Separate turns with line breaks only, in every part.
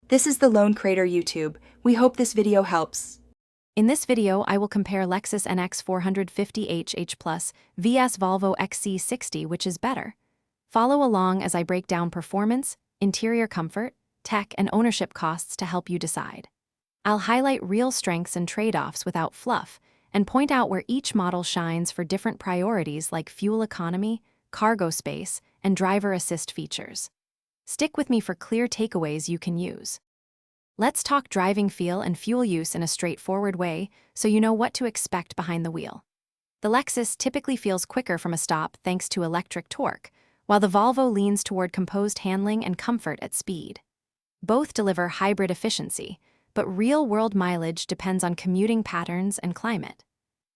This is the Lone Crater YouTube. We hope this video helps.
In this video, I will compare Lexus NX 450hh Plus vs Volvo XC60, which is better. Follow along as I break down performance, interior comfort, tech, and ownership costs to help you decide. I'll highlight real strengths and trade-offs without fluff, and point out where each model shines for different priorities like fuel economy, cargo space, and driver assist features. Stick with me for clear takeaways you can use. Let's talk driving feel and fuel use in a straightforward way so you know what to expect behind the wheel. The Lexus typically feels quicker from a stop thanks to electric torque, while the Volvo leans toward composed handling and comfort at speed. Both deliver hybrid efficiency, but real-world mileage depends on commuting patterns and climate.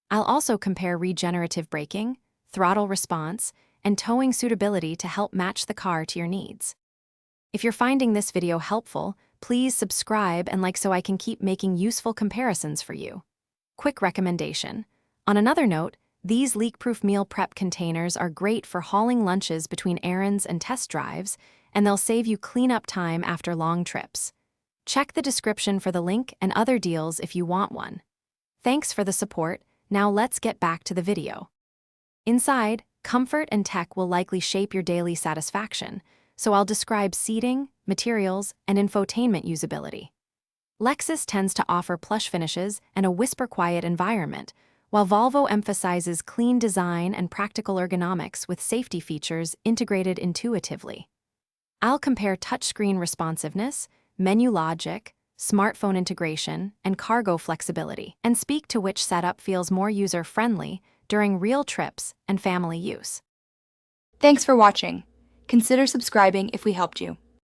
I'll also compare regenerative braking, throttle response, and towing suitability to help match the car to your needs. If you're finding this video helpful, please subscribe and like so I can keep making useful comparisons for you. Quick recommendation. On another note, these leak-proof meal prep containers are great for hauling lunches between errands and test drives, and they'll save you cleanup time after long trips. Check the description for the link and other deals if you want one. Thanks for the support. Now let's get back to the video. Inside, comfort and tech will likely shape your daily satisfaction, so I'll describe seating, materials, and infotainment usability. Lexus tends to offer plush finishes and a whisper-quiet environment, while Volvo emphasizes clean design and practical ergonomics with safety features integrated intuitively. I'll compare touchscreen responsiveness, menu logic, smartphone integration, and cargo flexibility, and speak to which setup feels more user-friendly during real trips and family use.
Thanks for watching. Consider subscribing if we helped you.